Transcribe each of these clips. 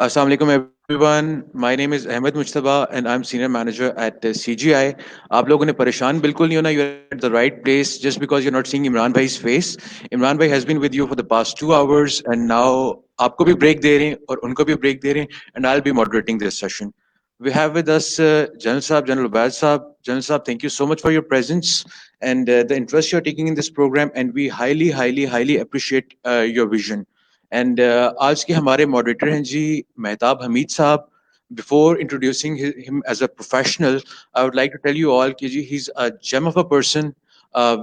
Assalamu alaikum everyone. My name is Ahmed Mujtaba and I'm senior manager at CGI. आप लोगों ने परेशान बिल्कुल नहीं होना. You're at the right place just because you're not seeing Imran bhai's face. Imran bhai has been with you for the past 2 hours and now आपको भी break दे रहे हैं और उनको भी break दे रहे हैं and I'll be moderating this session. We have with us General Saab, General Ubaid Saab. General Saab, thank you so much for your presence and the interest you're taking in this program, and we highly appreciate your vision. And आज के हमारे moderator हैं जी Mehtab Hameed Sahab. Before introducing him as a professional, I would like to tell you all कि जी he is a gem of a person,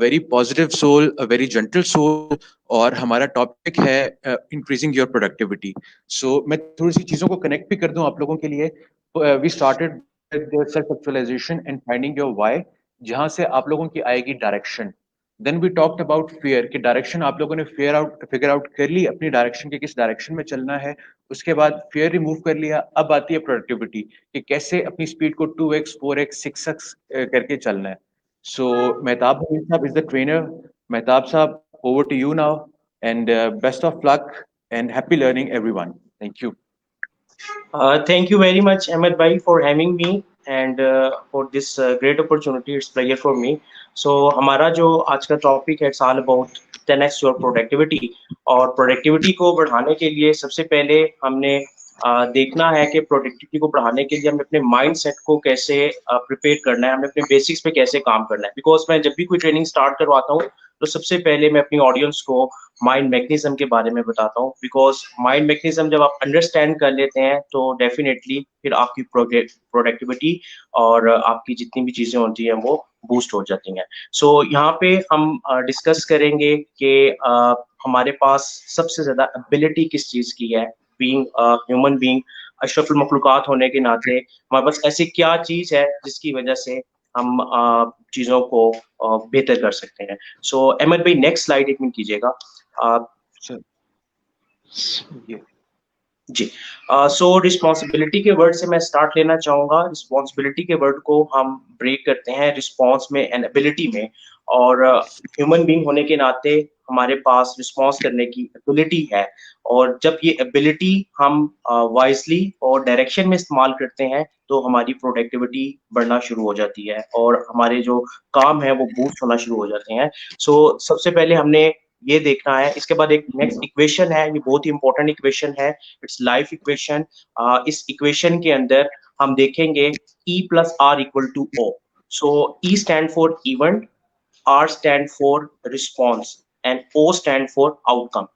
very positive soul, a very gentle soul. और हमारा topic है इंक्रीजिंग योर प्रोडक्टिविटी. सो मैं थोड़ी सी चीज़ों को connect भी कर दूं आप लोगों के लिए. We started self actualization and finding your why, जहां से आप लोगों की आएगी direction. Then we talked about fair कि डायरेक्शन आप लोगों ने फिगर आउट कर ली अपनी डायरेक्शन के, किस डायरेक्शन में चलना है. उसके बाद फेयर रिमूव कर लिया. अब आती है प्रोडक्टिविटी कि कैसे अपनी स्पीड को 2x 4x 6x करके चलना है. सो मेहताब साहब is the trainer. Mehtab Sahab, over to you now and best of luck and happy learning everyone. Thank you. Thank you very much, Ahmed Bhai, for having me and for this great opportunity. It's pleasure for me. So हमारा जो आज का topic है it's all about 10x your productivity. और productivity को बढ़ाने के लिए सबसे पहले हमने देखना है कि प्रोडक्टिविटी को बढ़ाने के लिए हमें अपने माइंड सेट को कैसे प्रिपेयर करना है, हमें अपने बेसिक्स पे कैसे काम करना है. बिकॉज मैं जब भी कोई ट्रेनिंग स्टार्ट करवाता हूँ तो सबसे पहले मैं अपनी ऑडियंस को माइंड मैकेनिज्म के बारे में बताता हूँ. बिकॉज माइंड मैकेनिज्म जब आप अंडरस्टैंड कर लेते हैं तो डेफिनेटली फिर आपकी प्रोडक्टिविटी और आपकी जितनी भी चीजें होती हैं वो बूस्ट हो जाती हैं. सो यहाँ पे हम डिस्कस करेंगे कि हमारे पास सबसे ज्यादा एबिलिटी किस चीज की है. बीइंग ह्यूमन बीइंग, अशरफुल मखलूकात होने के नाते हमारे पास ऐसी क्या चीज है जिसकी वजह से हम चीजों को बेहतर कर सकते हैं. सो अहमद भाई नेक्स्ट स्लाइड एक मिनट कीजिएगा. सर ये जी. सो रिस्पॉन्सिबिलिटी के वर्ड से मैं स्टार्ट लेना चाहूंगा. रिस्पॉन्सिबिलिटी के वर्ड को हम ब्रेक करते हैं रिस्पॉन्स में एंड एबिलिटी में. और ह्यूमन बीइंग होने के नाते हमारे पास रिस्पॉन्स करने की एबिलिटी है. और जब ये एबिलिटी हम वाइजली और डायरेक्शन में इस्तेमाल करते हैं तो हमारी प्रोडक्टिविटी बढ़ना शुरू हो जाती है और हमारे जो काम है वो बूस्ट होना शुरू हो जाते हैं. सो सबसे पहले हमने ये देखना है. इसके बाद एक नेक्स्ट इक्वेशन है, ये बहुत ही इंपॉर्टेंट इक्वेशन है. It's life equation. इस इक्वेशन के अंदर हम देखेंगे E plus R equal to O. So E stand for event, R stand for response and O stand for outcome.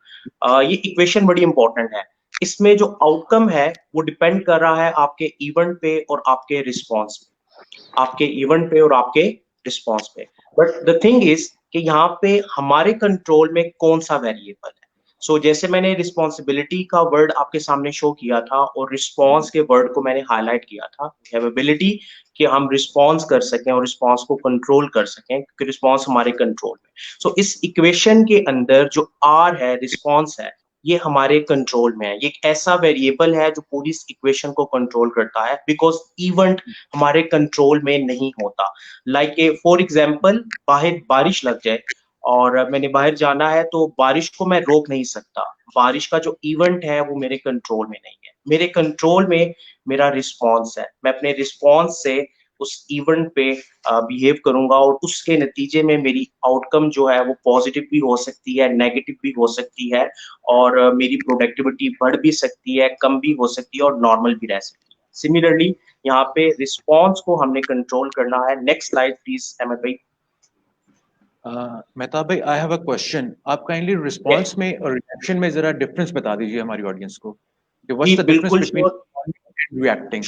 ये इक्वेशन बड़ी इंपॉर्टेंट है. इसमें जो आउटकम है वो डिपेंड कर रहा है आपके इवेंट पे और आपके रिस्पॉन्स पे, आपके इवेंट पे और आपके रिस्पॉन्स पे. बट द थिंग इज कि यहाँ पे हमारे कंट्रोल में कौन सा वेरिएबल है. सो जैसे मैंने रिस्पॉन्सिबिलिटी का वर्ड आपके सामने शो किया था और रिस्पॉन्स के वर्ड को मैंने हाईलाइट किया था. एबिलिटी कि हम रिस्पॉन्स कर सकें और रिस्पॉन्स को कंट्रोल कर सकें क्योंकि रिस्पॉन्स हमारे कंट्रोल में. सो इस इक्वेशन के अंदर जो आर है, रिस्पॉन्स है, ये हमारे कंट्रोल में है. ये एक ऐसा वेरिएबल है जो पूरी इस इक्वेशन को कंट्रोल करता है बिकॉज इवेंट हमारे कंट्रोल में नहीं होता. लाइक ए फॉर एग्जाम्पल, बाहर बारिश लग जाए और मैंने बाहर जाना है तो बारिश को मैं रोक नहीं सकता. बारिश का जो इवेंट है वो मेरे कंट्रोल में नहीं है. मेरे कंट्रोल में मेरा रिस्पॉन्स है. मैं अपने रिस्पॉन्स से उस इवेंट पे बिहेव करूंगा और उसके नतीजे में मेरी आउटकम जो है वो पॉजिटिव भी हो सकती है, नेगेटिव भी हो सकती है और मेरी प्रोडक्टिविटी बढ़ भी सकती है, कम भी हो सकती है और नॉर्मल भी रह सकती है. सिमिलरली यहाँ पे रिस्पॉन्स को हमने कंट्रोल करना है. नेक्स्ट स्लाइड प्लीज अहमद भाई. मेहताब भाई, आई हैव अ क्वेश्चन. आप काइंडली रिस्पॉन्स में और रिएक्शन में जरा डिफरेंस बता दीजिए हमारी ऑडियंस को कि जी व्हाट्स द डिफरेंस बिल्कुल between sure. Responding and reacting.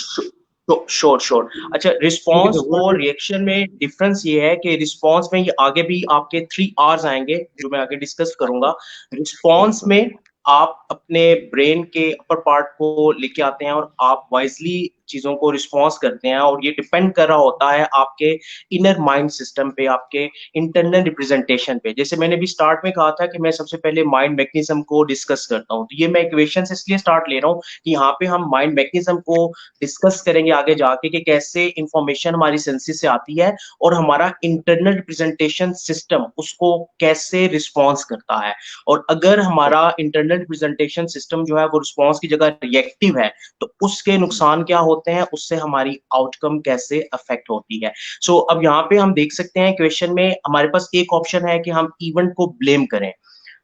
तो श्योर श्योर. अच्छा, क्योंकि रिस्पॉन्स द और वर्ड रिएक्शन में डिफरेंस ये है कि रिस्पॉन्स में ये आगे भी आपके 3 R's आएंगे जो मैं आगे डिस्कस करूंगा. रिस्पॉन्स में आप अपने ब्रेन के अपर पार्ट को लेके आते हैं और आप वाइजली चीजों को रिस्पॉन्स करते हैं, और ये डिपेंड कर रहा होता है आपके इनर माइंड सिस्टम पे, आपके इंटरनल रिप्रेजेंटेशन पे। जैसे मैंने भी स्टार्ट में कहा था कि मैं सबसे पहले माइंड मैकेनिज्म को डिस्कस करता हूँ, तो ये मैं इक्वेशन इसलिए स्टार्ट ले रहा हूँ कि यहाँ पे हम माइंड मैकेनिज्म को डिस्कस करेंगे आगे जाके कि कैसे इंफॉर्मेशन हमारी सेंसेस से आती है और हमारा इंटरनल रिप्रेजेंटेशन सिस्टम उसको कैसे रिस्पॉन्स करता है। और अगर हमारा इंटरनल रिप्रेजेंटेशन सिस्टम जो है वो रिस्पॉन्स की जगह रिएक्टिव है, तो उसके नुकसान क्या होते हैं, उससे हमारी आउटकम कैसे अफेक्ट होती है। सो अब यहाँ पे हम देख सकते हैं क्वेश्चन में हमारे पास एक ऑप्शन है कि हम इवेंट को ब्लेम करें,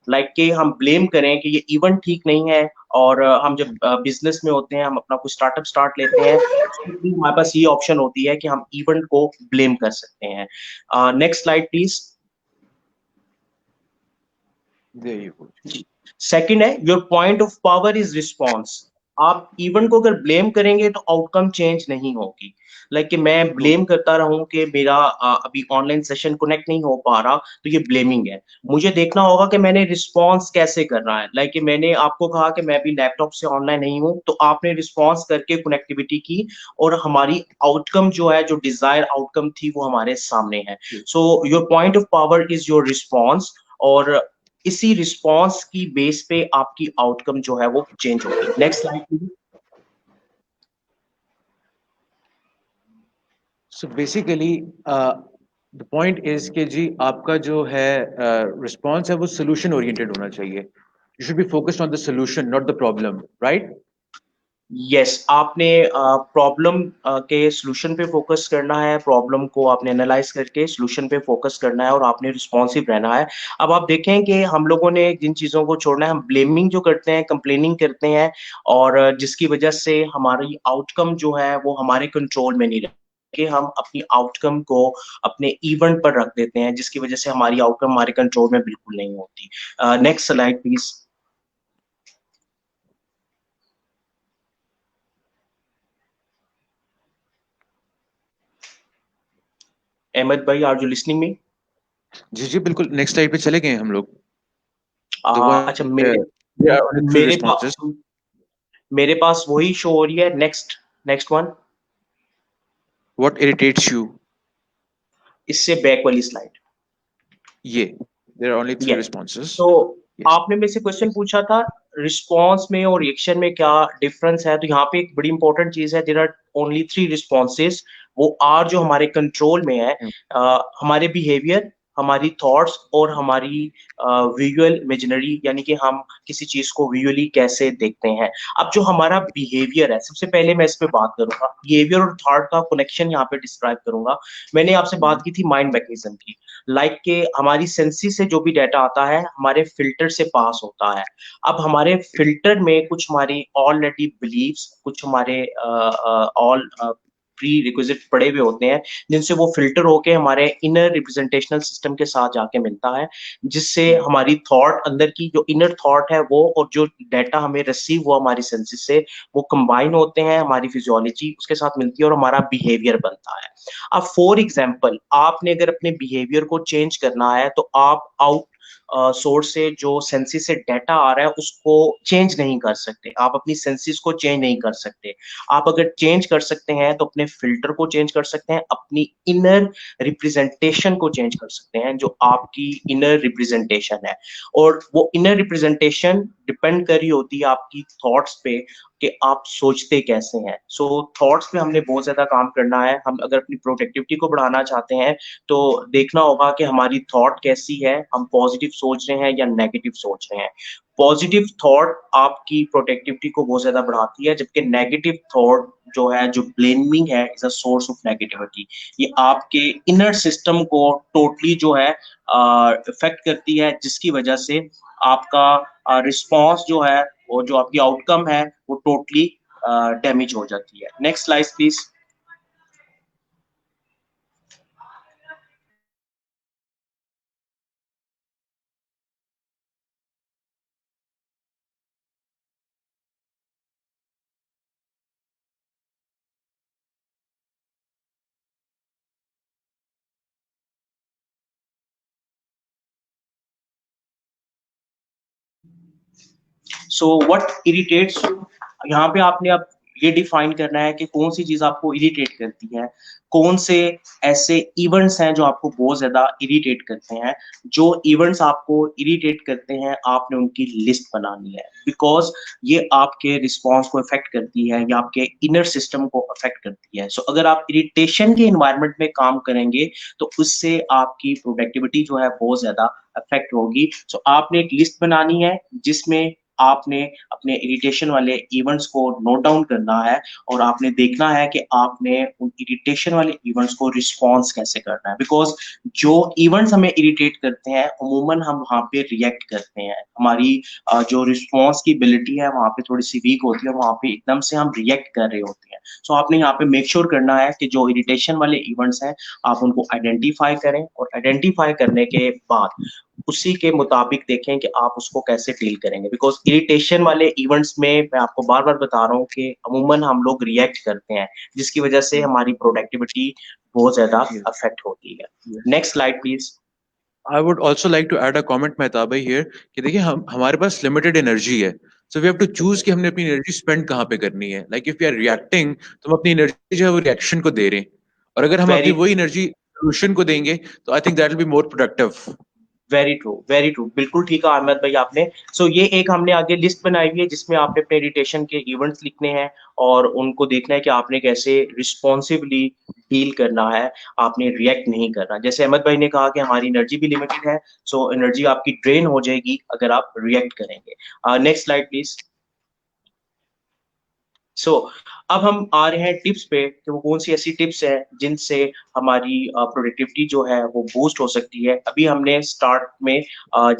कि हम ब्लेम करें कि ये इवेंट ठीक नहीं है। और हम जब बिजनेस में होते हैं, हम अपना कुछ स्टार्टअप स्टार्ट लेते हैं, उसमें भी हमारे पास ये ऑप्शन होती है कि हम इवेंट को ब्लेम कर सकते हैं। Next slide please. There you go. जी। सेकंड है, your point of power is response. आप इवेंट को अगर ब्लेम करेंगे तो आउटकम चेंज नहीं होगी। कि मैं True. ब्लेम करता रहूं कि मेरा अभी ऑनलाइन सेशन कनेक्ट नहीं हो पा रहा, तो ये ब्लेमिंग है। मुझे देखना होगा कि मैंने रिस्पॉन्स कैसे करना है। कि मैंने आपको कहा कि मैं अभी लैपटॉप से ऑनलाइन नहीं हूं, तो आपने रिस्पॉन्स करके कनेक्टिविटी की, और हमारी आउटकम जो है, जो डिजायर आउटकम थी, वो हमारे सामने है। True. So your point of power is your response, और इसी रिस्पॉन्स की बेस पे आपकी आउटकम जो है वो चेंज होगी। Next slide. So basically, the point is कि जी आपका जो है response है वो solution oriented होना चाहिए. You should be focused on the solution, not the problem, right? Yes, आपने प्रॉब्लम के सॉल्यूशन पे फोकस करना है, प्रॉब्लम को आपने एनालाइज करके सॉल्यूशन पे फोकस करना है, और आपने रिस्पॉन्सिव रहना है। अब आप देखें कि हम लोगों ने जिन चीजों को छोड़ना है, हम ब्लेमिंग जो करते हैं, कंप्लेनिंग करते हैं, और जिसकी वजह से हमारी आउटकम जो है वो हमारे कंट्रोल में नहीं रहती, कि हम अपनी आउटकम को अपने इवेंट पर रख देते हैं, जिसकी वजह से हमारी आउटकम हमारे कंट्रोल में बिल्कुल नहीं होती। Next slide please. अहमद भाई, आर यू लिसनिंग मी? जी जी बिल्कुल. Next slide पे चले गए हम लोग. The one अच्छा, there are only three मेरे responses. पास मेरे पास वही शो हो रही है। Next, next one. What irritates you? इससे बैक वाली स्लाइड। ये. There are only three yes. responses. तो Yes. आपने मेरे से क्वेश्चन पूछा था, रिस्पॉन्स में और रिएक्शन में क्या डिफरेंस है। तो यहाँ पे एक बड़ी इंपॉर्टेंट चीज है, there are only three responses. वो आर जो हमारे कंट्रोल में है, हमारे बिहेवियर, हमारी थॉट्स, और हमारी विजुअल इमेजिनरी, यानी कि हम किसी चीज को विजुअली कैसे देखते हैं। अब जो हमारा बिहेवियर है, सबसे पहले मैं इस पे बात करूंगा, बिहेवियर और थॉट का कनेक्शन यहाँ पे डिस्क्राइब करूंगा। मैंने आपसे बात की थी माइंड मैकेनिज्म की। के हमारी सेंसी से जो भी डाटा आता है, हमारे फिल्टर से पास होता है। अब हमारे फिल्टर में कुछ हमारी ऑलरेडी बिलीव्स, कुछ हमारे ऑल प्री रिक्विजिट पड़े हुए होते हैं, जिनसे वो फिल्टर होके हमारे इनर रिप्रेजेंटेशनल सिस्टम के साथ जाके मिलता है, जिससे हमारी थॉट, अंदर की जो इनर थॉट है वो, और जो डाटा हमें रिसीव हुआ हमारी सेंसेस से, वो कंबाइन होते हैं, हमारी फिजियोलॉजी उसके साथ मिलती है, और हमारा बिहेवियर बनता है। अब फॉर एग्जाम्पल, आपने अगर अपने बिहेवियर को चेंज करना है, तो आप आउट सोर्स से जो सेंसिस से डाटा आ रहा है उसको चेंज नहीं कर सकते, आप अपनी सेंसिस को चेंज नहीं कर सकते। आप अगर चेंज कर सकते हैं तो अपने फिल्टर को चेंज कर सकते हैं, अपनी इनर रिप्रेजेंटेशन को चेंज कर सकते हैं, जो आपकी इनर रिप्रेजेंटेशन है। और वो इनर रिप्रेजेंटेशन डिपेंड कर रही होती है आपकी थॉट्स पे, कि आप सोचते कैसे हैं। सो थॉट्स पे हमने बहुत ज्यादा काम करना है। हम अगर अपनी प्रोडक्टिविटी को बढ़ाना चाहते हैं, तो देखना होगा कि हमारी थॉट कैसी है, हम पॉजिटिव सोच रहे हैं या नेगेटिव सोच रहे हैं। पॉजिटिव थॉट आपकी प्रोडक्टिविटी को बहुत ज्यादा बढ़ाती है, जबकि नेगेटिव थॉट जो है, जो ब्लेमिंग है, is a source of negativity. ये आपके इनर सिस्टम को टोटली जो है इफेक्ट करती है, जिसकी वजह से आपका रिस्पॉन्स जो है, और जो आपकी आउटकम है, वो टोटली डैमेज हो जाती है। Next slide please. So what irritates you, यहाँ पे आपने अब ये डिफाइन करना है कि कौन सी चीज आपको इरिटेट करती है, कौन से ऐसे इवेंट्स हैं जो आपको बहुत ज्यादा इरिटेट करते हैं। जो इवेंट्स आपको इरिटेट करते हैं आपने उनकी लिस्ट बनानी है, बिकॉज ये आपके रिस्पॉन्स को अफेक्ट करती है या आपके इनर सिस्टम को अफेक्ट करती है। सो अगर आप इरिटेशन के इन्वायरमेंट में काम करेंगे तो उससे आपकी प्रोडक्टिविटी जो है बहुत ज्यादा अफेक्ट होगी। सो आपने एक लिस्ट बनानी है जिसमें आपने अपने इरिटेशन वाले इवेंट्स को नोट डाउन करना है और आपने देखना है कि आपने उन इरिटेशन वाले इवेंट्स को रिस्पॉन्स कैसे करना है। बिकॉज जो इवेंट्स हमें इरिटेट करते हैं अमूमन हम वहाँ पे रिएक्ट करते हैं, हमारी जो रिस्पॉन्स की एबिलिटी है वहाँ पे थोड़ी सी वीक होती है, वहाँ पे एकदम से हम रिएक्ट कर रहे होते हैं। सो आपने यहाँ पे मेक श्योर करना है कि जो इरिटेशन वाले इवेंट्स हैं आप उनको आइडेंटिफाई करें, और आइडेंटिफाई करने के बाद उसी के मुताबिक देखें कि आप उसको कैसे डील करेंगे। बिकॉज इरिटेशन वाले इवेंट्स में मैं आपको बार बार बता रहा हूँ कि अमूमन हम लोग रिएक्ट करते हैं, जिसकी वजह से हमारी प्रोडक्टिविटी बहुत ज्यादा अफेक्ट होती है। Next slide please. I would also like to add a comment, Mehtab भाई here, कि देखिए हम हमारे पास लिमिटेड एनर्जी है, so we have to choose कि हमने अपनी एनर्जी स्पेंड कहाँ पे करनी है। Like if we are reacting, तो हम अपनी एनर्जी जो है वो रिएक्शन को दे रहे हैं, और अगर हम अपनी वेरी वही एनर्जी सोल्यूशन को देंगे तो I think that will be more productive. Very true, very true, बिल्कुल ठीक है अहमद भाई आपने। सो ये एक हमने आगे लिस्ट बनाई हुई है जिसमें आपने अपने इरिटेशन के इवेंट्स लिखने हैं और उनको देखना है कि आपने कैसे रिस्पॉन्सिवली डील करना है, आपने रिएक्ट नहीं करना। जैसे अहमद भाई ने कहा कि हमारी एनर्जी भी लिमिटेड है, सो एनर्जी आपकी ड्रेन हो जाएगी अगर आप रिएक्ट करेंगे। Next slide please. सो अब हम आ रहे हैं टिप्स पे कि वो कौन सी ऐसी टिप्स हैं जिनसे हमारी प्रोडक्टिविटी जो है वो बूस्ट हो सकती है। अभी हमने स्टार्ट में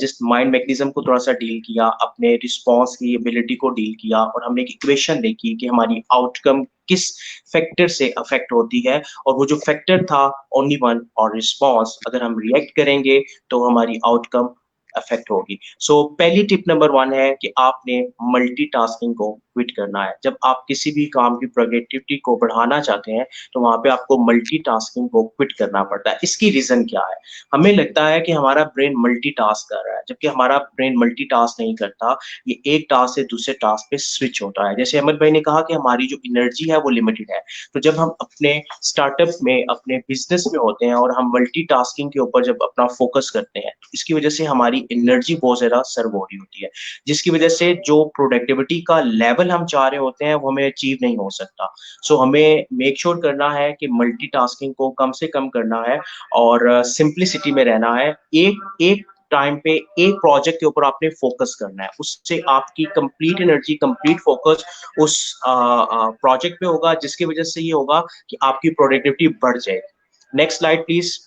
जस्ट माइंड मैकेनिज्म को थोड़ा सा डील किया, अपने रिस्पॉन्स की एबिलिटी को डील किया, और हमने एक इक्वेशन देखी कि हमारी आउटकम किस फैक्टर से अफेक्ट होती है, और वो जो फैक्टर था ओनली वन और रिस्पॉन्स। अगर हम रिएक्ट करेंगे तो हमारी आउटकम अफेक्ट होगी। सो पहली टिप नंबर वन है कि आपने मल्टीटास्किंग को क्विट करना है। जब आप किसी भी काम की प्रोडक्टिविटी को बढ़ाना चाहते हैं तो वहां पे आपको मल्टीटास्किंग को क्विट करना पड़ता है। इसकी रीजन क्या है? हमें लगता है कि हमारा ब्रेन मल्टीटास्क कर रहा है, जबकि हमारा ब्रेन मल्टीटास्क नहीं करता। ये एक टास्क से दूसरे टास्क पे स्विच होता है। जैसे अहमद भाई ने कहा कि हमारी जो एनर्जी है वो लिमिटेड है, तो जब हम अपने स्टार्टअप में, अपने बिजनेस में होते हैं और हम मल्टीटास्किंग के ऊपर जब अपना फोकस करते हैं तो इसकी वजह से हमारी एनर्जी बहुत ज्यादा सर्व हो रही होती है, जिसकी वजह से जो प्रोडक्टिविटी का लेवल हम चाह रहे होते हैं वो हमें अचीव नहीं हो सकता। सो हमें मेक श्योर करना है कि मल्टीटास्किंग को कम से कम करना है और सिंप्लिसिटी में रहना है। एक एक टाइम पे एक प्रोजेक्ट के ऊपर आपने फोकस करना है, उससे आपकी कंप्लीट एनर्जी, कंप्लीट फोकस उस प्रोजेक्ट पे होगा, जिसकी वजह से ये होगा कि आपकी प्रोडक्टिविटी बढ़ जाएगी। Next slide please.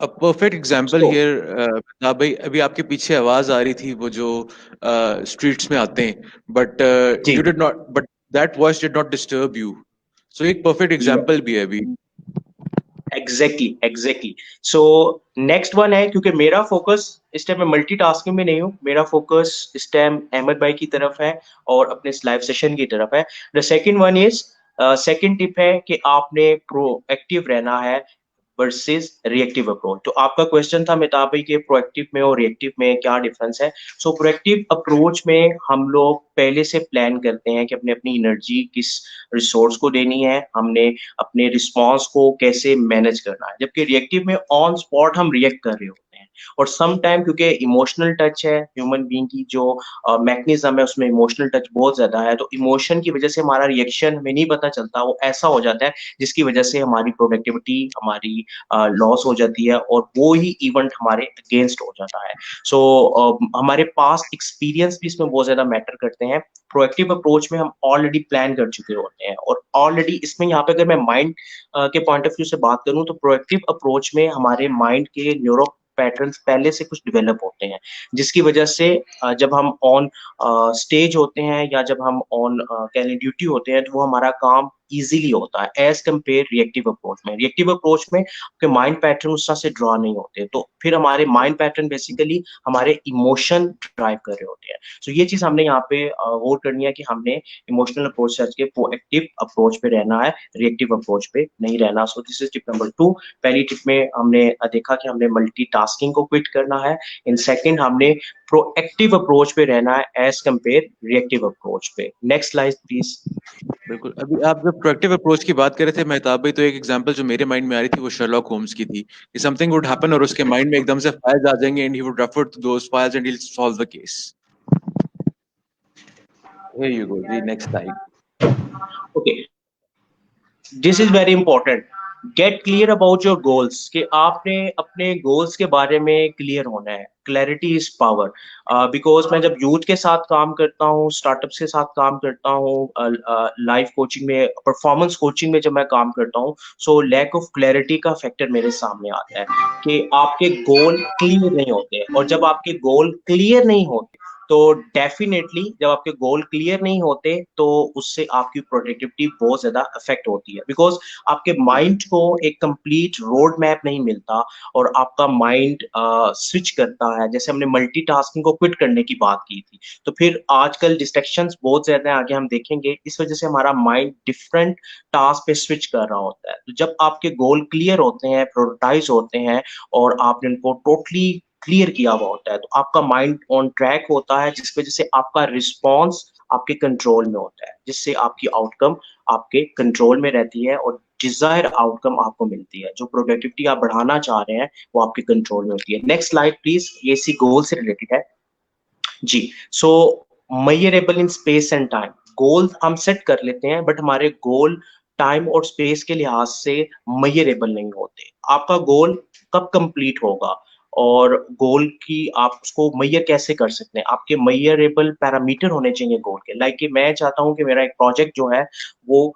A perfect example so here, हाँ भाई, अभी आपके पीछे आवाज आ रही थी वो जो स्ट्रीट्स में आते हैं, बट जी, you did not, but that voice did not disturb you, so एक परफेक्ट एग्जाम्पल भी है अभी। Exactly exactly. So next one है, क्योंकि मेरा फोकस इस टाइम मैं मल्टीटास्किंग में नहीं हूँ, मेरा फोकस इस टाइम अहमद भाई की तरफ है और अपने इस लाइव सेशन की तरफ है। The second one is, second tip है कि आपने प्रोएक्टिव रहना है वर्सेस रिएक्टिव अप्रोच। तो आपका क्वेश्चन था मेहताब भाई कि प्रोएक्टिव में और रिएक्टिव में क्या डिफरेंस है। सो प्रोएक्टिव अप्रोच में हम लोग पहले से प्लान करते हैं कि अपने अपनी एनर्जी किस रिसोर्स को देनी है, हमने अपने रिस्पॉन्स को कैसे मैनेज करना है। जबकि रिएक्टिव में ऑन स्पॉट हम रिएक्ट कर रहे होते हैं, और सम टाइम क्योंकि इमोशनल टच है, ह्यूमन बीइंग की जो मैकेनिज्म है उसमें इमोशनल टच बहुत ज्यादा है, तो इमोशन की वजह से हमारा रिएक्शन हमें नहीं पता चलता, वो ऐसा हो जाता है जिसकी वजह से हमारी प्रोडक्टिविटी हमारी लॉस हो जाती है और वो ही इवेंट हमारे अगेंस्ट हो जाता है। सो हमारे पास एक्सपीरियंस भी इसमें बहुत ज्यादा मैटर करते हैं। प्रोएक्टिव अप्रोच में हम ऑलरेडी प्लान कर चुके होते हैं, और ऑलरेडी इसमें यहाँ पे अगर मैं माइंड के पॉइंट ऑफ व्यू से बात करूं तो प्रोएक्टिव अप्रोच में हमारे माइंड के न्यूरो पैटर्न्स पहले से कुछ डेवलप होते हैं, जिसकी वजह से जब हम ऑन स्टेज होते हैं या जब हम ऑन कह लें ड्यूटी होते हैं तो वो हमारा काम इजीली होता है एज कंपेयर रिएक्टिव अप्रोच में। रिएक्टिव अप्रोच में आपके माइंड पैटर्न उस तरह से ड्रॉ नहीं होते, तो फिर हमारे माइंड पैटर्न बेसिकली हमारे इमोशन ड्राइव कर रहे होते हैं। सो ये चीज हमने यहाँ पे गौर करनी है कि हमने इमोशनल अप्रोच से हट के प्रोएक्टिव अप्रोच पे रहना है, रिएक्टिव अप्रोच पे नहीं रहना। So this is tip number 2। पहली टिप में हमने देखा कि हमने मल्टीटास्किंग को क्विट करना है। इन सेकंड हमने प्रोएक्टिव अप्रोच पे रहना है एज कंपेयर रिएक्टिव अप्रोच पे। Next slide please. बिल्कुल, अभी आप जब प्रोएक्टिव अप्रोच की बात कर रहे थे मेहताब भाई, तो एक एग्जांपल जो मेरे माइंड में आ रही थी वो शर्लॉक होम्स की थी कि समथिंग वुड हैपन और उसके माइंड में एकदम से फाइल्स आ जाएंगे and he would refer to those files and he will solve the case. Here you go जी, next slide. Okay, this is very important. Get clear about your goals, कि आपने अपने गोल्स के बारे में क्लियर होना है। Clarity is power. बिकॉज मैं जब यूथ के साथ काम करता हूँ, स्टार्टअप्स के साथ काम करता हूँ, लाइफ कोचिंग में, परफॉर्मेंस कोचिंग में जब मैं काम करता हूँ, सो लैक ऑफ क्लैरिटी का फैक्टर मेरे सामने आता है कि आपके गोल क्लियर नहीं होते। और जब आपके गोल क्लियर नहीं होते तो डेफिनेटली जब आपके गोल क्लियर नहीं होते तो उससे आपकी प्रोडक्टिविटी बहुत ज्यादा अफेक्ट होती है। बिकॉज आपके माइंड को एक कंप्लीट रोड मैप नहीं मिलता और आपका माइंड स्विच करता है। जैसे हमने मल्टीटास्किंग को क्विट करने की बात की थी, तो फिर आजकल डिस्ट्रैक्शंस बहुत ज्यादा हैं, आगे हम देखेंगे। इस वजह से हमारा माइंड डिफरेंट टास्क पे स्विच कर रहा होता है। तो जब आपके गोल क्लियर होते हैं, प्रोटोटाइज होते हैं और आपने उनको टोटली क्लियर किया हुआ होता है, तो आपका माइंड ऑन ट्रैक होता है, जिस वजह से आपका रिस्पॉन्स आपके कंट्रोल में होता है, जिससे आपकी आउटकम आपके कंट्रोल में रहती है और डिजायर आउटकम आपको मिलती है। जो प्रोडक्टिविटी आप बढ़ाना चाह रहे हैं वो आपके कंट्रोल में होती है। नेक्स्ट स्लाइड प्लीज, ये इसी गोल से रिलेटेड है जी। So measurable in space and time. Goal हम सेट कर लेते हैं बट हमारे गोल टाइम और स्पेस के लिहाज से मेजरेबल नहीं होते। आपका गोल कब कंप्लीट होगा और गोल की आप उसको मेजर कैसे कर सकते हैं? आपके मेजरेबल पैरामीटर होने चाहिए गोल के। लाइक कि मैं चाहता हूं कि मेरा एक प्रोजेक्ट जो है वो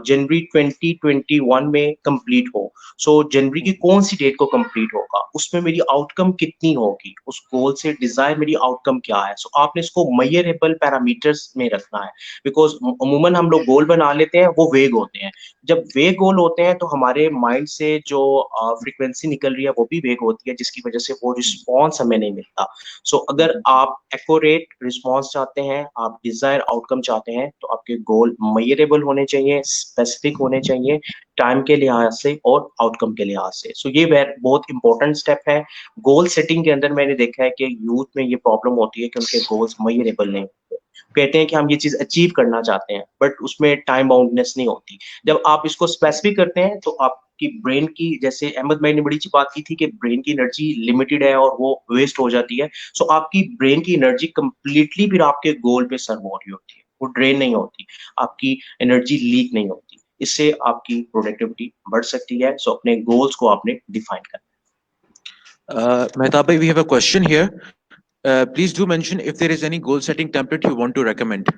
जनवरी 2021 में कंप्लीट हो। सो जनवरी की कौन सी डेट को कंप्लीट होगा, उसमें मेरी आउटकम कितनी होगी, उस गोल से डिजायर मेरी आउटकम क्या है। सो आपने इसको मेजरेबल पैरामीटर्स में रखना है। बिकॉज अमूमन हम लोग गोल बना लेते हैं, वो वेग होते हैं। जब वेग गोल होते हैं तो हमारे माइंड से जो फ्रीक्वेंसी निकल रही है वो भी वेग होती है, जिसकी वजह से वो रिस्पॉन्स हमें नहीं मिलता। सो अगर आप एक्यूरेट रिस्पॉन्स चाहते हैं, आप डिजायर आउटकम चाहते हैं, तो आपके गोल मेजरेबल होने चाहिए, स्पेसिफिक होने चाहिए, टाइम के लिहाज से और आउटकम के लिहाज से। सो ये बहुत इंपॉर्टेंट स्टेप है। गोल सेटिंग के अंदर मैंने देखा है कि यूथ में ये प्रॉब्लम होती है कि उनके गोल्स मेजरेबल नहीं होते। कहते हैं कि हम ये चीज अचीव करना चाहते हैं बट उसमें टाइम बाउंडनेस नहीं होती। जब आप इसको स्पेसिफिक करते हैं तो आपकी ब्रेन की, जैसे अहमद भाई ने बड़ी अच्छी बात की थी कि ब्रेन की एनर्जी लिमिटेड है और वो वेस्ट हो जाती है। सो आपकी ब्रेन की एनर्जी कंप्लीटली फिर आपके गोल पे सर्व हो रही होती है, वो ड्रेन नहीं होती, आपकी एनर्जी लीक नहीं होती। इससे आपकी प्रोडक्टिविटी बढ़ सकती है। सो अपने गोल्स को आपने डिफाइन करना Mehtab bhai, we have a question here. Please do mention if there is any goal setting template you want to recommend.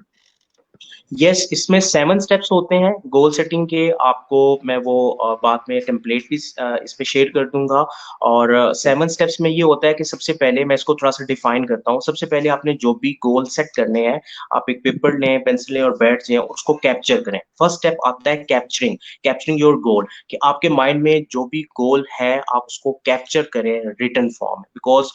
Yes, इसमें 7 स्टेप्स होते हैं गोल सेटिंग के। आपको मैं वो बाद में टेम्पलेट भी इस पे शेयर कर दूंगा। और 7 स्टेप्स में ये होता है कि सबसे पहले मैं इसको थोड़ा सा डिफाइन करता हूँ। सबसे पहले आपने जो भी गोल सेट करने हैं, आप एक पेपर लें, पेंसिल लें और बैठ जाएं, उसको कैप्चर करें। फर्स्ट स्टेप आता है कैप्चरिंग, कैप्चरिंग योर गोल, कि आपके माइंड में जो भी गोल है आप उसको कैप्चर करें रिटन फॉर्म में। बिकॉज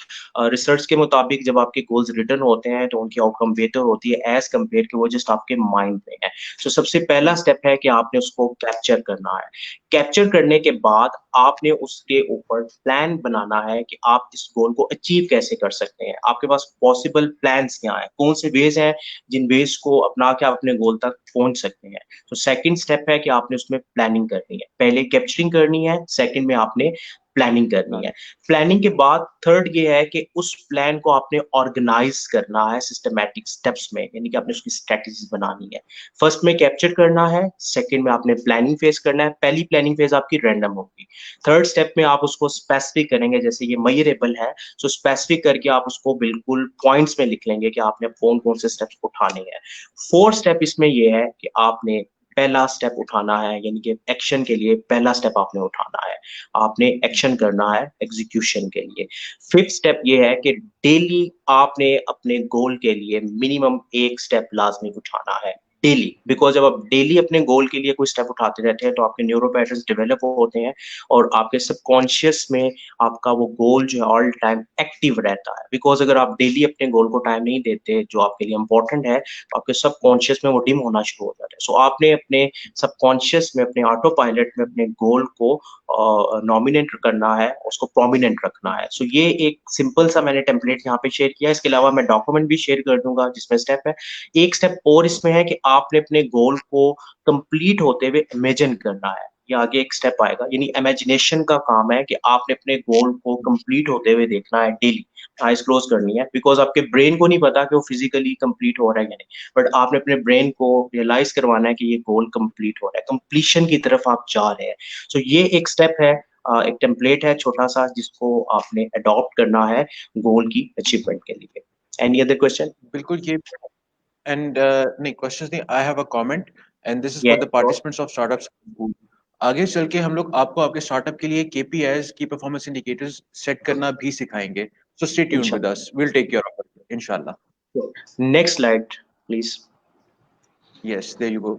रिसर्च के मुताबिक जब आपके गोल्स रिटन होते हैं तो उनकी आउटकम बेहतर होती है एज कम्पेयर कि वो जस्ट आपके माइंड में है। सो सबसे पहला स्टेप है कि आपने उसको कैप्चर करना है। कैप्चर करने के बाद आपने उसके ऊपर प्लान बनाना है कि आप इस गोल को अचीव कैसे कर सकते हैं। आपके पास पॉसिबल प्लान्स क्या है, कौन से वेज हैं जिन वेज को अपना के आप अपने गोल तक पहुंच सकते हैं। तो सेकंड स्टेप है कि आपने उसमें प्लानिंग करनी है। पहले कैप्चरिंग करनी है, सेकंड में आपने प्लानिंग करनी है। प्लानिंग के बाद थर्ड ये है कि उस प्लान को आपने ऑर्गेनाइज करना है सिस्टमैटिक स्टेप्स में, यानी कि आपने उसकी स्ट्रेटजीज बनानी है। फर्स्ट में कैप्चर करना है, सेकंड में आपने प्लानिंग फेज करना है। पहली प्लानिंग फेज आपकी रैंडम होगी, थर्ड स्टेप में आप उसको स्पेसिफिक करेंगे। जैसे ये मेजरेबल है, सो स्पेसिफिक करके आप उसको बिल्कुल पॉइंट्स में लिख लेंगे कि आपने कौन कौन से स्टेप्स उठाने हैं। फोर्थ स्टेप इसमें ये है कि आपने पहला स्टेप उठाना है, यानी कि एक्शन के लिए पहला स्टेप आपने उठाना है, आपने एक्शन करना है एग्जीक्यूशन के लिए। फिफ्थ स्टेप ये है कि डेली आपने अपने गोल के लिए मिनिमम एक स्टेप लाजमी उठाना है। डेली, बिकॉज जब आप डेली अपने गोल के लिए कोई स्टेप उठाते रहते हैं तो आपके न्यूरो पैटर्न्स डेवलप होते हैं और आपके सबकॉन्शियस में आपका वो गोल जो है ऑल टाइम एक्टिव रहता है। बिकॉज अगर आप डेली अपने गोल को टाइम नहीं देते जो आपके लिए इंपॉर्टेंट है तो आपके सबकॉन्शियस में वो डिम होना शुरू हो जाता है। सो आपने अपने सबकॉन्शियस में, अपने ऑटो पायलट में अपने गोल को नॉमिनेट करना है, उसको प्रोमिनेंट रखना है। सो ये एक सिंपल सा मैंने टेम्पलेट यहाँ पे शेयर किया। इसके अलावा मैं डॉक्यूमेंट भी शेयर कर दूंगा जिसमें स्टेप है। एक स्टेप और इसमें है कि आपने अपने गोल को कंप्लीट होते हुए इमेजिन करना है। ये आगे एक स्टेप आएगा, यानी इमेजिनेशन का काम है कि आपने अपने गोल को कंप्लीट होते हुए देखना है डेली, आइज क्लोज करनी है। बिकॉज आपके ब्रेन को नहीं पता कि वो फिजिकली कंप्लीट हो रहा है या नहीं, बट आपने अपने ब्रेन को रियलाइज करवाना है कि ये गोल कंप्लीट हो रहा है, कंप्लीशन की तरफ आप जा रहे हैं। सो ये एक स्टेप है, एक टेम्पलेट है छोटा सा जिसको आपने अडॉप्ट करना है गोल की अचीवमेंट के लिए। Any other question? बिल्कुल ये एंड नहीं क्वेश्चंस नहीं, I have a comment and this is for yes, the participants of startups. आगे चल के हम लोग आपको आपके स्टार्टअप के लिए केपीआईज की परफॉर्मेंस इंडिकेटर्स सेट करना भी सिखाएंगे, सो स्टे ट्यून्ड विद इंशाल्लाह। Us, will take care of it इंशाल्लाह। Next slide please. Yes there you go.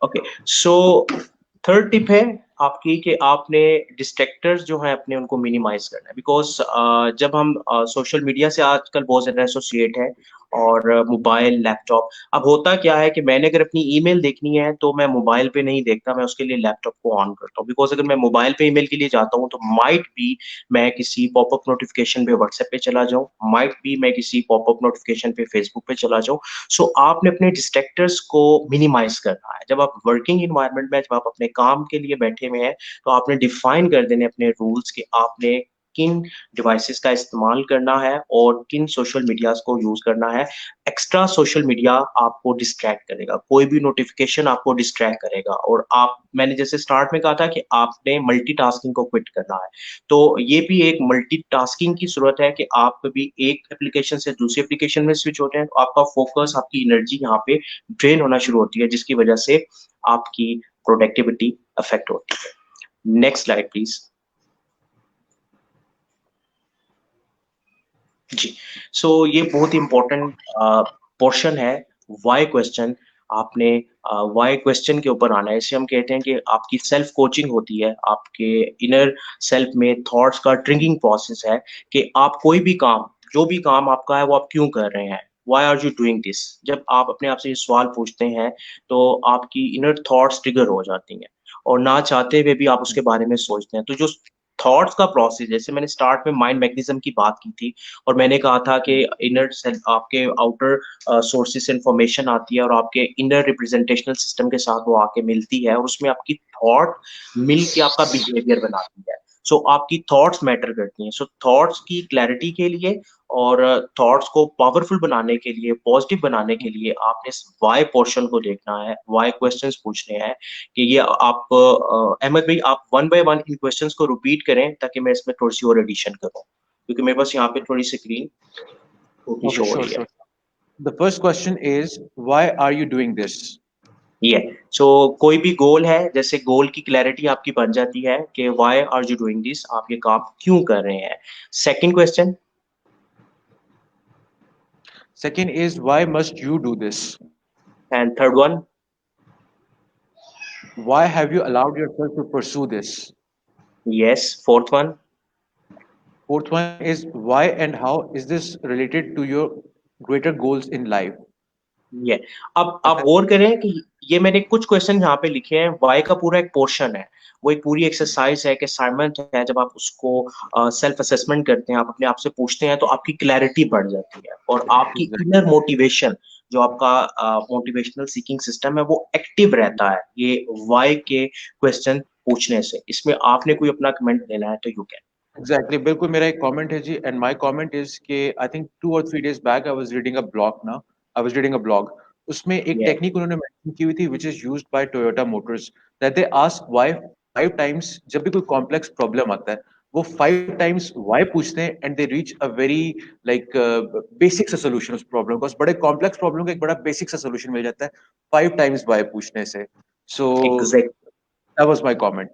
Okay, so third tip है आपकी कि आपने डिस्ट्रैक्टर्स जो हैं अपने उनको मिनिमाइज करना है। बिकॉज जब हम सोशल मीडिया से आजकल बहुत ज्यादा एसोसिएट है और मोबाइल, लैपटॉप। अब होता क्या है कि मैंने अगर अपनी ईमेल देखनी है तो मैं मोबाइल पे नहीं देखता, मैं उसके लिए लैपटॉप को ऑन करता हूँ। बिकॉज अगर मैं मोबाइल पे ईमेल के लिए जाता हूँ तो माइट बी मैं किसी पॉपअप नोटिफिकेशन पे व्हाट्सएप पे चला जाऊँ, माइट बी मैं किसी पॉपअप नोटिफिकेशन पे फेसबुक पे चला जाऊँ। सो आपने अपने डिस्ट्रैक्टर्स को मिनिमाइज करना है। जब आप वर्किंग इन्वायरमेंट में, जब आप अपने काम के लिए बैठे हुए हैं तो आपने डिफाइन कर देने अपने रूल्स कि आपने किन डिवाइसेस का इस्तेमाल करना है और किन सोशल मीडियाज को यूज करना है। एक्स्ट्रा सोशल मीडिया आपको डिस्ट्रैक्ट करेगा, कोई भी नोटिफिकेशन आपको डिस्ट्रैक्ट करेगा। और आप, मैंने जैसे स्टार्ट में कहा था कि आपने मल्टीटास्किंग को क्विट करना है, तो ये भी एक मल्टीटास्किंग की जरूरत है कि आप भी एक एप्लीकेशन से दूसरी एप्लीकेशन में स्विच होते हैं तो आपका फोकस, आपकी एनर्जी यहाँ पे ड्रेन होना शुरू होती है, जिसकी वजह से आपकी प्रोडक्टिविटी अफेक्ट होती है। Next slide please. जी, सो ये बहुत इंपॉर्टेंट पोर्शन है, व्हाई क्वेश्चन। आपने व्हाई क्वेश्चन के ऊपर आना है। इसे हम कहते हैं कि आपकी सेल्फ कोचिंग होती है, आपके इनर सेल्फ में थॉट्स का ट्रिगिंग प्रोसेस है कि आप कोई भी काम, जो भी काम आपका है वो आप क्यों कर रहे हैं, why are you doing this. जब आप अपने आप से ये सवाल पूछते हैं तो आपकी इनर थॉट्स ट्रिगर हो जाती हैं और ना चाहते हुए भी आप उसके बारे में सोचते हैं। तो जो थॉट्स का प्रोसेस, जैसे मैंने स्टार्ट में माइंड मैग्नेटिज्म की बात की थी और मैंने कहा था कि इनर सेल्फ, आपके आउटर सोर्सेस से इंफॉर्मेशन आती है और आपके इनर रिप्रेजेंटेशनल सिस्टम के साथ वो आके मिलती है और उसमें आपकी थॉट मिल के आपका बिहेवियर बनाती है। सो आपकी थॉट्स मैटर करती हैं। सो थॉट्स की क्लैरिटी के लिए और थॉट्स को पावरफुल बनाने के लिए, पॉजिटिव बनाने के लिए आपने इस वाई पोर्शन को देखना है, वाई क्वेश्चंस पूछने हैं। कि ये आप अहमद भाई, आप one by one in questions को रिपीट करें ताकि मैं इसमें थोड़ी सी और एडिशन करूं, क्योंकि मेरे पास यहाँ पे थोड़ी स्क्रीन छोटी Okay, शो हो sure, रही है। sure. The first question is, why are you doing this? ये सो कोई भी गोल है, जैसे गोल की क्लैरिटी आपकी बन जाती है कि why are you doing this, आप ये काम क्यों कर रहे हैं। Second question. Second is, why must you do this? And third one. Why have you allowed yourself to pursue this? Yes, fourth one. Fourth one is, why and how is this related to your greater goals in life? ये अब आप गौर करें कि ये मैंने कुछ question यहाँ पे लिखे हैं, वाई का पूरा एक पोर्शन है, वो एक पूरी एक्सरसाइज है कि असाइनमेंट है। जब आप उसको सेल्फ असेसमेंट करते हैं, आप अपने आप से पूछते हैं तो आपकी क्लैरिटी बढ़ जाती है और आपकी Exactly. इनर मोटिवेशन, जो आपका मोटिवेशनल सीकिंग सिस्टम है, वो एक्टिव रहता है ये वाई के क्वेश्चन पूछने से। इसमें आपने कोई अपना कमेंट देना है तो यू कैन। एग्जैक्टली बिल्कुल मेरा एक कमेंट है जी, एंड माय कमेंट इज कि I think 2 or 3 days back I was reading a blog ना, I was reading a blog. उसमें एक ये टेक्निक उन्होंने मेंशन की हुई थी which is used by Toyota motors, that they ask why 5 times जब भी कोई कॉम्प्लेक्स प्रॉब्लम आता है, वो 5 times व्हाई पूछते हैं and they reach a very like basic सा सोल्यूशन उस प्रॉब्लम का। उस बड़े कॉम्प्लेक्स प्रॉब्लम का एक बड़ा बेसिक सा सोल्यूशन मिल जाता है 5 times व्हाई पूछने से। So exact, that was my comment.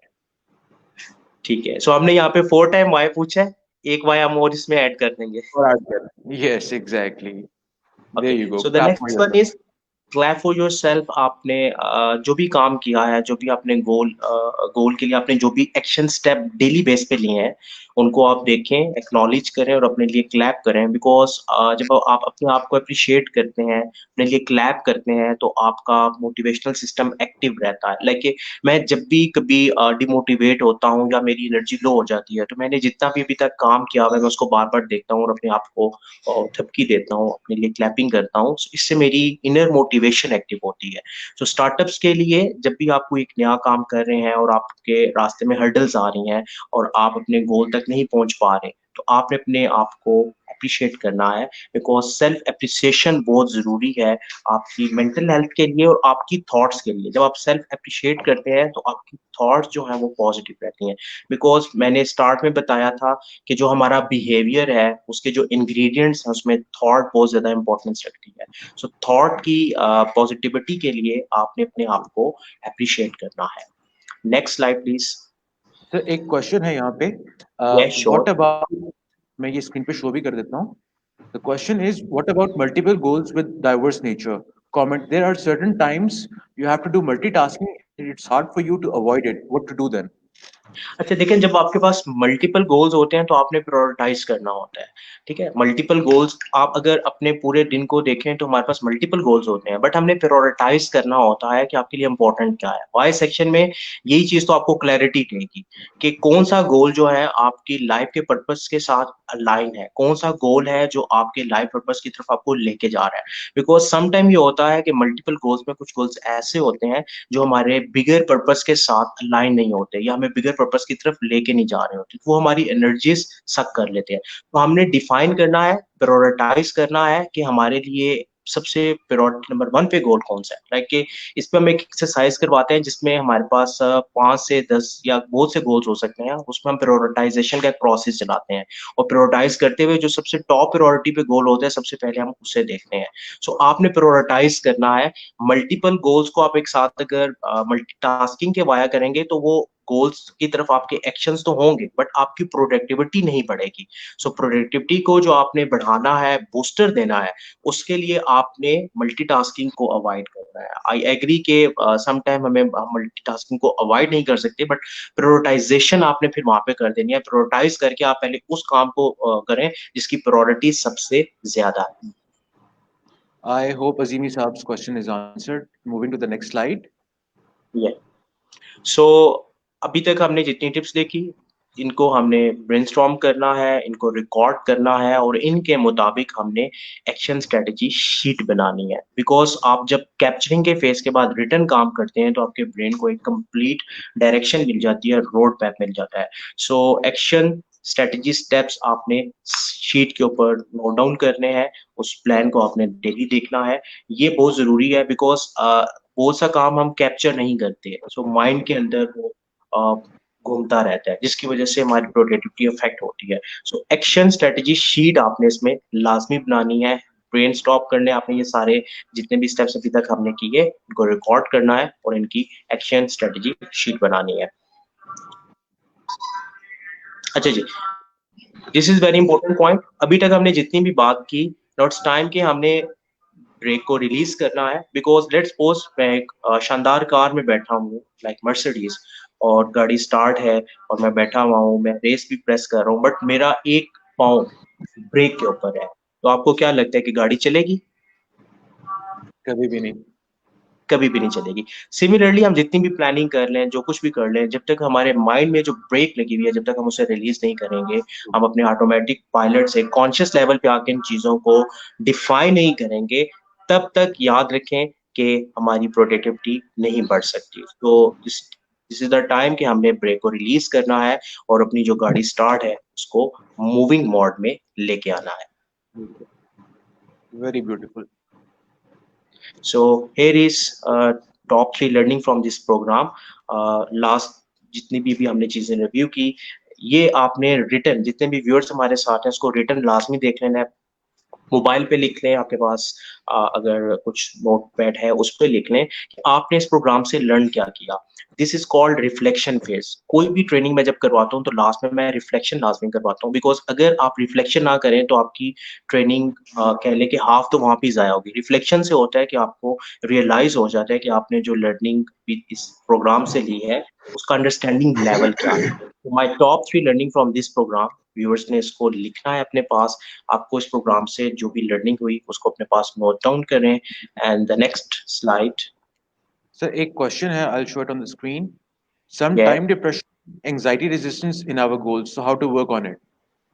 ठीक है। सो हमने यहाँ पे 4 टाइम वाई पूछा है, एक वाई हम और इसमें ऐड कर देंगे। और आज yes exactly, there Okay, you go, so the clap for next one is yourself. Clap for yourself. आपने जो भी काम किया है, जो भी आपने गोल के लिए आपने जो भी एक्शन स्टेप डेली बेस पे लिए हैं, उनको आप देखें, एक्नॉलेज करें और अपने लिए क्लैप करें। बिकॉज़ जब आप अपने आप को एप्रिशिएट करते हैं, अपने लिए क्लैप करते हैं, तो आपका मोटिवेशनल सिस्टम एक्टिव रहता है। लाइक मैं जब भी कभी डिमोटिवेट होता हूँ या मेरी एनर्जी लो हो जाती है, तो मैंने जितना भी अभी तक काम किया हुआ है, मैं उसको बार-बार देखता हूँ और अपने आप को थपकी देता हूँ, अपने लिए क्लैपिंग करता हूँ। इससे मेरी इनर मोटिवेशन एक्टिव होती है। तो स्टार्टअप्स के लिए जब भी आप कोई एक नया काम कर रहे हैं और आपके रास्ते में हर्डल्स आ रही हैं और आप अपने गोल तक नहीं पहुँच पा रहे, तो आपने अपने आप को एप्रिशिएट करना है। बिकॉज़ सेल्फ एप्रिसिएशन बहुत ज़रूरी है आपकी मेंटल हेल्थ के लिए और आपकी थॉट्स के लिए। जब आप सेल्फ एप्रिशिएट करते हैं, तो आपकी थॉट्स जो हैं वो पॉजिटिव रहती हैं। बिकॉज़ मैंने स्टार्ट में बताया था कि जो हमारा बिहेवियर है, उसके जो इंग्रीडिएंट्स हैं, उसमें थॉट बहुत ज़्यादा इम्पोर्टेंस रखती है। सो थॉट की पॉजिटिविटी के लिए आपने अपने आप को एप्रिशिएट करना है। Next slide please. तो एक क्वेश्चन है यहाँ पे, यस, व्हाट श्योर। अबाउट, मैं ये स्क्रीन पे शो भी कर देता हूँ। The question is, what about multiple goals with diverse nature? Comment, there are certain times you have to do multitasking, it's hard for you to avoid it. What to do then? अच्छा देखिए, जब आपके पास multiple goals होते हैं तो आपने prioritise करना होता है, ठीक है? मल्टीपल गोल्स आप अगर अपने पूरे दिन को देखें तो हमारे पास मल्टीपल गोल्स होते हैं, बट हमने प्रायोरिटाइज़ करना होता है कि आपके लिए इम्पोर्टेंट क्या है। व्हाई सेक्शन में यही चीज़ तो आपको क्लैरिटी देगी कि कौन-सा गोल जो है आपकी लाइफ़ के पर्पज़ के साथ अलाइन है, कौन-सा गोल है जो आपके लाइफ़ पर्पज़ की तरफ आपको लेके जा रहा है। बिकॉज़ सम टाइम ये होता है कि मल्टीपल गोल्स में कुछ गोल्स ऐसे होते हैं जो हमारे बिगर पर्पस के साथ अलाइन नहीं होते या हमें बिगर पर्पस की तरफ लेके नहीं जा रहे होते, वो हमारी एनर्जीज सक कर लेते हैं। तो हमने डिफाइन करना है, प्रायोरिटाइज करना है कि हमारे लिए सबसे प्रायोरिटी नंबर 1 पे गोल कौन-सा है। लाइक कि इस पे हम एक एक्सरसाइज करवाते हैं जिसमें हमारे पास 5 से 10 या बहुत से गोल्स हो सकते हैं, उसमें हम प्रायोरिटाइजेशन का एक प्रोसेस चलाते हैं और प्रायोरिटाइज करते हुए जो सबसे टॉप प्रायोरिटी पे गोल होते हैं, सबसे पहले हम उसे देखते हैं। सो आपने प्रायोरिटाइज करना है। मल्टीपल गोल्स को आप एक साथ अगर मल्टीटास्किंग के वाया करेंगे तो वो गोल्स की तरफ आपके एक्शंस तो होंगे बट आपकी प्रोडक्टिविटी नहीं बढ़ेगी। सो प्रोडक्टिविटी को जो आपने बढ़ाना है, बूस्टर देना है, उसके लिए आपने मल्टीटास्किंग को अवॉइड करना है। आई एग्री के सम टाइम हमें मल्टीटास्किंग को अवॉइड नहीं कर सकते बट प्रायोरिटाइजेशन आपने फिर वहाँ पे कर देनी है। प्रायोरिटाइज करके आप पहले उस काम को करें जिसकी प्रायोरिटी सबसे ज़्यादा है। I hope Azimi Saab's question is answered. Moving to the next slide. ये सो अभी तक हमने जितनी टिप्स देखी, इनको हमने ब्रेनस्टॉर्म करना है, इनको रिकॉर्ड करना है और इनके मुताबिक हमने एक्शन स्ट्रैटेजी शीट बनानी है। बिकॉज़ आप जब कैप्चरिंग के फेज़ के बाद रिटन काम करते हैं, तो आपके ब्रेन को एक कंप्लीट डायरेक्शन मिल जाती है, रोड मैप मिल जाता है। सो एक्शन स्ट्रैटेजी स्टेप्स आपने शीट के ऊपर नोट डाउन करने हैं, उस प्लान को आपने डेली देखना है। ये बहुत ज़रूरी है बिकॉज़ बहुत सा काम हम कैप्चर नहीं करते। सो माइंड के अंदर वो अ, घूमता रहता है, जिसकी वजह से हमारी प्रोडक्टिविटी अफ़ेक्ट होती है। सो एक्शन स्ट्रैटेजी शीट आपने इसमें लाज़मी बनानी है। ब्रेनस्टॉर्म करने आपने ये सारे जितने भी स्टेप्स अभी तक हमने किए, इनको रिकॉर्ड करना है और इनकी एक्शन स्ट्रैटेजी शीट बनानी है। अच्छा जी, this is very important point. अभी तक हमने जितनी भी बात की, नाउ इट्स टाइम कि हमने ब्रेक को रिलीज करना है। बिकॉज लेट्स सपोज मैं एक शानदार कार में बैठा हूँ लाइक मर्सिडीज और गाड़ी स्टार्ट है और मैं बैठा हुआ हूँ, मैं रेस भी प्रेस कर रहा हूँ बट मेरा एक पाँव ब्रेक के ऊपर है, तो आपको क्या लगता है कि गाड़ी चलेगी? कभी भी नहीं। कभी भी नहीं चलेगी। सिमिलरली हम जितनी भी प्लानिंग कर लें, जो कुछ भी कर लें, जब तक हमारे माइंड में जो ब्रेक लगी हुई है, जब तक हम उसे रिलीज़ नहीं करेंगे, हम अपने ऑटोमैटिक पायलट से कॉन्शियस लेवल पे आके इन चीज़ों को डिफाइन नहीं करेंगे, तब तक याद रखें कि हमारी प्रोडक्टिविटी नहीं बढ़ सकती। तो दिस इज़ द टाइम कि हमने ब्रेक को रिलीज़ करना है और अपनी जो गाड़ी स्टार्ट है, उसको मूविंग मोड में लेके आना है। Very beautiful. So here is top 3 learning from this program. Last जितनी भी हमने चीज़ें रिव्यू की, ये आपने रिटन जितने भी व्यूअर्स हमारे साथ हैं, उसको रिटन लाज़मी देख लेना है। मोबाइल पे लिख लें, आपके पास अगर कुछ नोटपैड है, उस पे लिख लें कि आपने इस प्रोग्राम से लर्न क्या किया। This is called reflection phase. कोई भी ट्रेनिंग मैं जब करवाता हूँ तो लास्ट में मैं रिफ्लेक्शन लाजमी करवाता हूँ, बिकॉज अगर आप रिफ्लेक्शन ना करें तो आपकी ट्रेनिंग कह लें कि हाफ तो वहां पे जाया होगी। रिफ्लेक्शन से होता है कि आपको रियलाइज हो जाता है कि आपने जो लर्निंग इस प्रोग्राम से ली है उसका अंडरस्टैंडिंग लेवल क्या है। My top 3 learning from this program, viewers ने इसको लिखना है अपने पास। आपको इस प्रोग्राम से जो भी लर्निंग हुई उसको अपने पास नोट डाउन करें। And the next slide. Sir एक क्वेश्चन है, I'll show it on the screen. Some ये time depression, anxiety resistance in our goals. So how to work on it?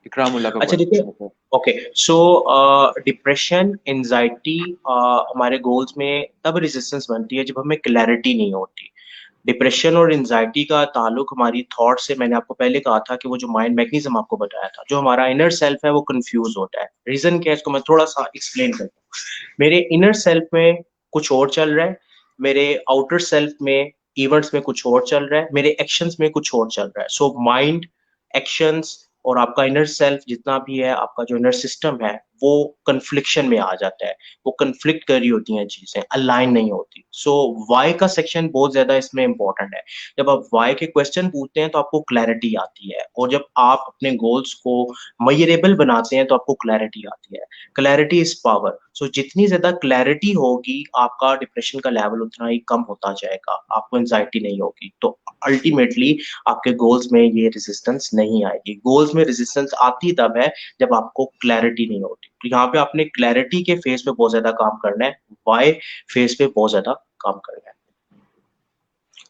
Ikramullah का अच्छा देखिए, क्वेश्चन है sir. Okay so depression anxiety हमारे goals में तब रेजिस्टेंस बनती है जब हमें क्लैरिटी नहीं होती। डिप्रेशन और एंजाइटी का ताल्लुक हमारी थॉट से, मैंने आपको पहले कहा था कि वो जो माइंड मैकेनिज्म आपको बताया था, जो हमारा इनर सेल्फ है वो कंफ्यूज होता है। रीजन क्या है इसको मैं थोड़ा सा एक्सप्लेन करता हूँ। मेरे इनर सेल्फ में कुछ और चल रहा है, मेरे आउटर सेल्फ में इवेंट्स में कुछ और चल रहा है, मेरे एक्शंस में कुछ और चल रहा है। सो माइंड, एक्शंस और आपका इनर सेल्फ जितना भी है, आपका जो इनर सिस्टम है वो कन्फ्लिक्शन में आ जाता है। वो कन्फ्लिक्ट कर रही होती हैं, चीजें अलाइन नहीं होती। सो वाई का सेक्शन बहुत ज्यादा इसमें इंपॉर्टेंट है। जब आप वाई के क्वेश्चन पूछते हैं तो आपको क्लैरिटी आती है, और जब आप अपने गोल्स को मेजरेबल बनाते हैं तो आपको क्लैरिटी आती है। Clarity is power. सो जितनी ज्यादा क्लैरिटी होगी आपका डिप्रेशन का लेवल उतना ही कम होता जाएगा, आपको एंजाइटी नहीं होगी। तो अल्टीमेटली आपके गोल्स में ये रेजिस्टेंस नहीं आएगी। गोल्स में रेजिस्टेंस आती तब है जब आपको क्लैरिटी नहीं होती। तो यहाँ पे आपने क्लैरिटी के फेज पे बहुत ज्यादा काम करना है, वाई फेज पे बहुत ज्यादा काम करना है।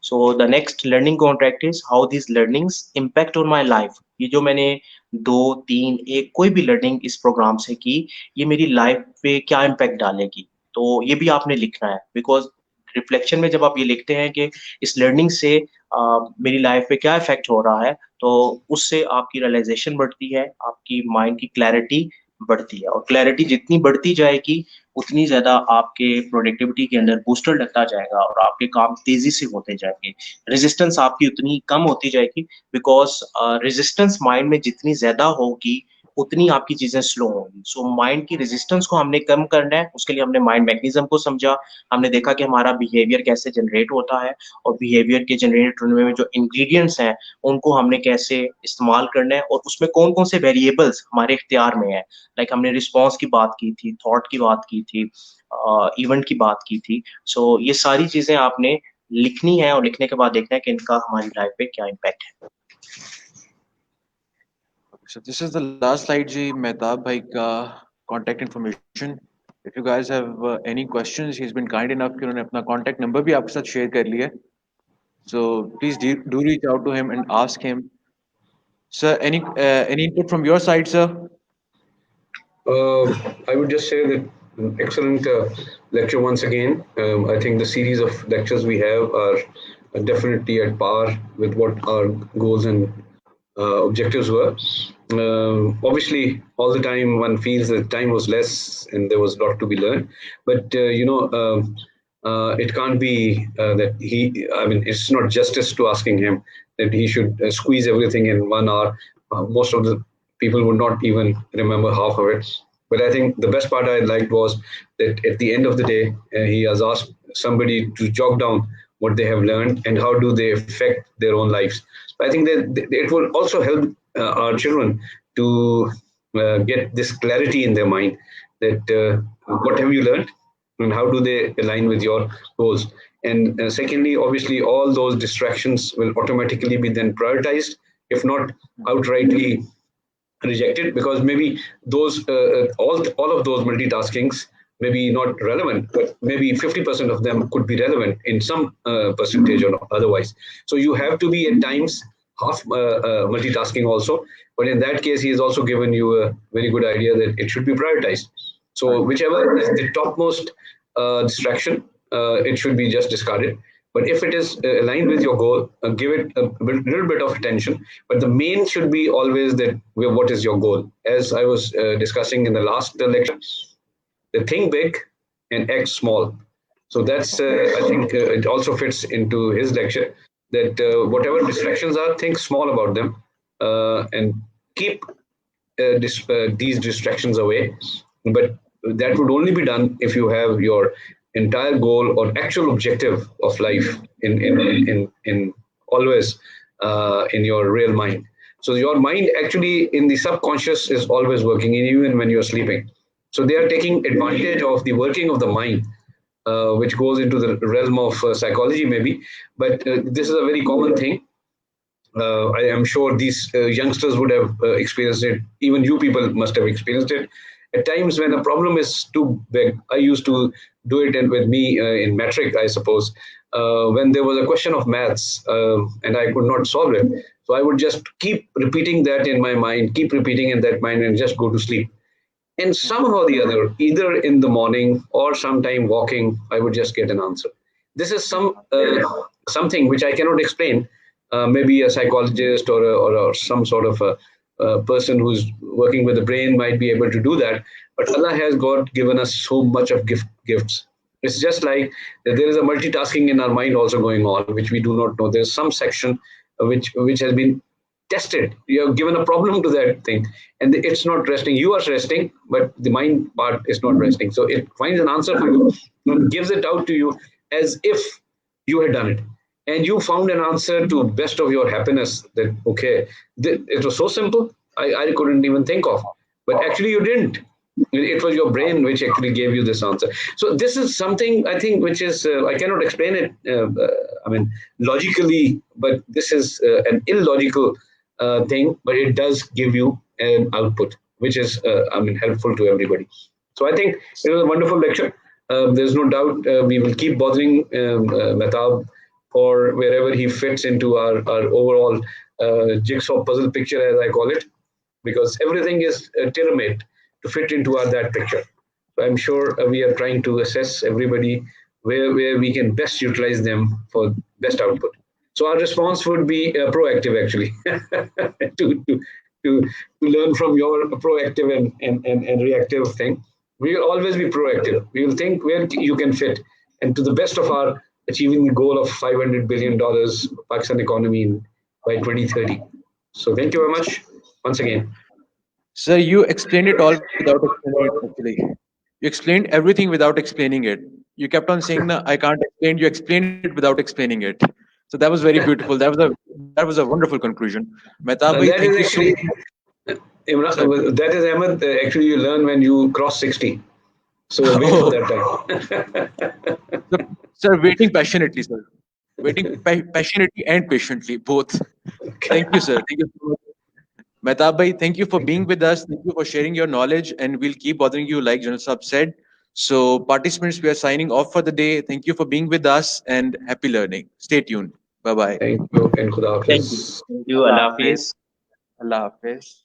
So the next learning contract is how this learnings impact on my life. ये जो मैंने 2 3 1 कोई भी लर्निंग इस प्रोग्राम से की, ये मेरी लाइफ पे क्या इम्पैक्ट डालेगी, तो ये भी आपने लिखना है। बिकॉज रिफ्लेक्शन में जब आप ये लिखते हैं कि इस लर्निंग से मेरी लाइफ पे क्या इफेक्ट हो रहा है, तो उससे आपकी रियलाइजेशन बढ़ती है, आपकी माइंड की क्लैरिटी बढ़ती है। और क्लैरिटी जितनी बढ़ती जाएगी उतनी ज्यादा आपके प्रोडक्टिविटी के अंदर बूस्टर लगता जाएगा और आपके काम तेजी से होते जाएंगे। रेजिस्टेंस आपकी उतनी कम होती जाएगी, बिकॉज रेजिस्टेंस माइंड में जितनी ज्यादा होगी उतनी आपकी चीजें स्लो होंगी। सो माइंड की रेजिस्टेंस को हमने कम करना है, उसके लिए हमने माइंड मैकेनिज्म को समझा। हमने देखा कि हमारा बिहेवियर कैसे जनरेट होता है, और बिहेवियर के जनरेट होने में जो इंग्रेडिएंट्स हैं उनको हमने कैसे इस्तेमाल करना है, और उसमें कौन कौन से वेरिएबल्स हमारे इख्तियार में है। लाइक हमने रिस्पॉन्स की बात की थी, थॉट की बात की थी, इवेंट की बात की थी। सो ये सारी चीजें आपने लिखनी है, और लिखने के बाद देखना है कि इनका हमारी लाइफ पे क्या इम्पैक्ट है। So this is the last slide जी, मेहताब भाई का contact information. If you guys have any questions, he's been kind enough कि उन्होंने अपना contact number भी आपके साथ share कर लिया है. So please do reach out to him and ask him. Sir, any input from your side, sir? I would just say that excellent lecture once again. I think the series of lectures we have are definitely at par with what our goals and objectives were. Obviously, all the time one feels that time was less and there was a lot to be learned. But it can't be that he. I mean, it's not justice to asking him that he should squeeze everything in 1 hour. Most of the people would not even remember half of it. But I think the best part I liked was that at the end of the day, he has asked somebody to jot down what they have learned and how do they affect their own lives. So I think that it will also help our children to get this clarity in their mind that what have you learned and how do they align with your goals. And secondly, obviously, all those distractions will automatically be then prioritized, if not outrightly rejected, because maybe those all of those multitaskings may be not relevant, but maybe 50% of them could be relevant in some percentage or otherwise. So you have to be at times half multitasking also, but in that case he has also given you a very good idea that it should be prioritized. So whichever is the topmost distraction, it should be just discarded. But if it is aligned with your goal, give it a little bit of attention. But the main should be always that what is your goal? As I was discussing in the last lecture, the think big and act small. So that's I think it also fits into his lecture that whatever distractions are, think small about them and keep these distractions away. But that would only be done if you have your entire goal or actual objective of life in always in your real mind. So your mind actually in the subconscious is always working, even when you're sleeping. So they are taking advantage of the working of the mind, which goes into the realm of psychology maybe, but this is a very common thing. I am sure these youngsters would have experienced it. Even you people must have experienced it. At times when a problem is too big, I used to do it with me in metric, I suppose, when there was a question of maths and I could not solve it. So I would just keep repeating that in my mind, keep repeating in that mind, and just go to sleep. And somehow or the other, either in the morning or sometime walking, I would just get an answer. This is something which I cannot explain. Maybe a psychologist or some sort of a person who's working with the brain might be able to do that. But Allah has God given us so much of gifts. It's just like there is a multitasking in our mind also going on, which we do not know. There's some section which has been tested. You have given a problem to that thing, and it's not resting. You are resting, but the mind part is not resting. So it finds an answer for you and gives it out to you as if you had done it. And you found an answer to best of your happiness that, okay, it was so simple, I couldn't even think of. But actually you didn't. It was your brain which actually gave you this answer. So this is something I think which is, I cannot explain it, I mean, logically, but this is an illogical thing, but it does give you an output, which is, I mean, helpful to everybody. So I think it was a wonderful lecture. There's no doubt we will keep bothering Mehtab for wherever he fits into our overall jigsaw puzzle picture, as I call it, because everything is tailor-made to fit into that picture. So I'm sure we are trying to assess everybody where we can best utilize them for best output. So our response would be proactive, actually, to learn from your proactive and reactive thing. We will always be proactive. We will think where you can fit, and to the best of our achieving the goal of $500 billion Pakistan economy by 2030. So thank you very much once again. Sir, you explained it all without explaining it, actually. You explained everything without explaining it. You kept on saying, "No, I can't explain." You explained it without explaining it. So that was very beautiful. That was a wonderful conclusion. Mehtab bhai, That thank is you so actually, much. Imran, Sir. that is Ahmed. Actually, you learn when you cross 60. So wait for Oh, that time. sir, sir, waiting passionately, sir. Waiting passionately and patiently, both. Okay. Thank you, sir. Thank you so much. Mehtab bhai, thank you for Thank being you. with us. Thank you for sharing your knowledge, and we'll keep bothering you, like General Saab said. So, participants, we are signing off for the day. Thank you for being with us, and happy learning. Stay tuned. Bye bye. Thank you and Khuda Thank you. Hafiz. Thank you. Allah Allah Hafiz. Hafiz. Allah Hafiz.